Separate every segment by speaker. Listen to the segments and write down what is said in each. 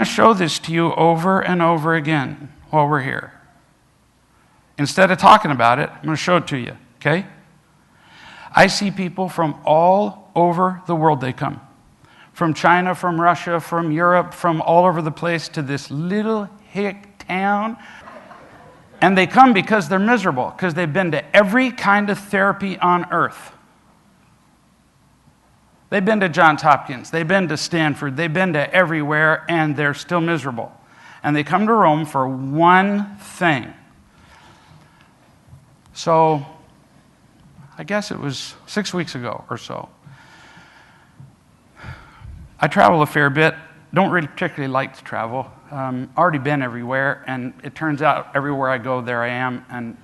Speaker 1: to show this to you over and over again while we're here. Instead of talking about it, I'm going to show it to you, okay? I see people from all over the world they come. From China, from Russia, from Europe, from all over the place to this little hick town. And they come because they're miserable, because they've been to every kind of therapy on earth. They've been to Johns Hopkins, they've been to Stanford, they've been to everywhere, and they're still miserable. And they come to Rome for one thing. So, I guess it was 6 weeks ago or so. I travel a fair bit, don't really particularly like to travel. Already been everywhere, and it turns out everywhere I go, there I am, and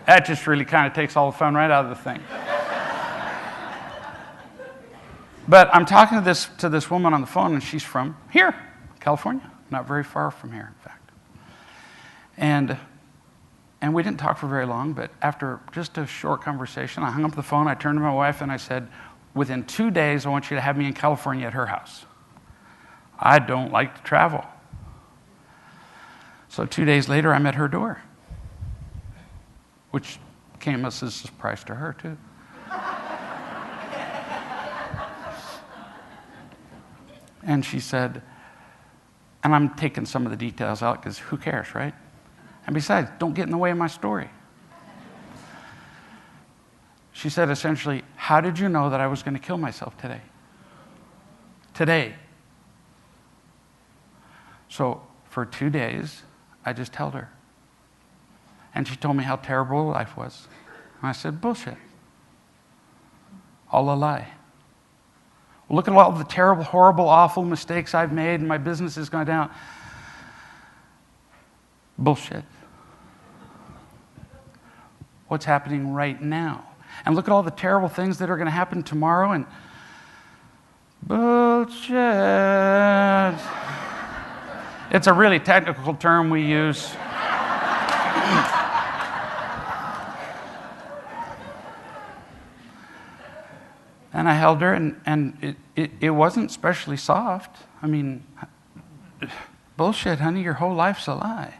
Speaker 1: that just really kind of takes all the fun right out of the thing. But I'm talking to this woman on the phone, and she's from here, California, not very far from here, in fact. And we didn't talk for very long, but after just a short conversation, I hung up the phone, I turned to my wife, and I said, within 2 days, I want you to have me in California at her house. I don't like to travel. So 2 days later, I'm at her door, which came as a surprise to her, too. And she said, and I'm taking some of the details out because who cares, right? And besides, don't get in the way of my story. She said essentially, how did you know that I was going to kill myself today? Today. So for 2 days, I just held her. And she told me how terrible life was. And I said, bullshit. All a lie. Look at all the terrible, horrible, awful mistakes I've made and my business has gone down. Bullshit. What's happening right now? And look at all the terrible things that are going to happen tomorrow and bullshit. It's a really technical term we use. And I held her, and it wasn't especially soft. I mean, bullshit, honey, your whole life's a lie.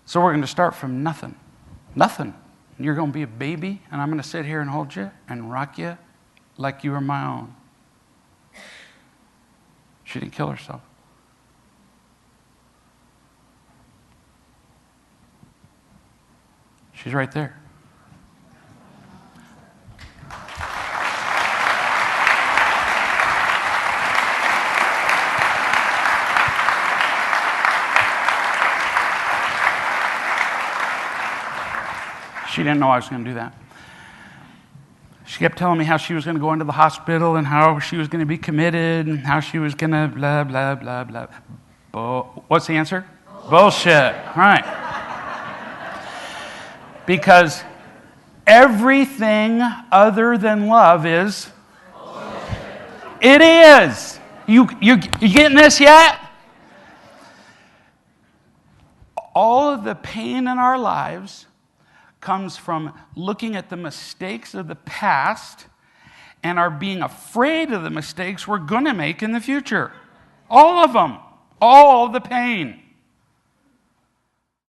Speaker 1: So we're going to start from nothing. Nothing. You're going to be a baby, and I'm going to sit here and hold you and rock you like you were my own. She didn't kill herself. She's right there. She didn't know I was going to do that. She kept telling me how she was going to go into the hospital and how she was going to be committed and how she was going to blah, blah, blah, blah. What's the answer? Bullshit. Right. Because everything other than love is bullshit. It is. You getting this yet? All of the pain in our lives comes from looking at the mistakes of the past and are being afraid of the mistakes we're going to make in the future. All of them. All the pain.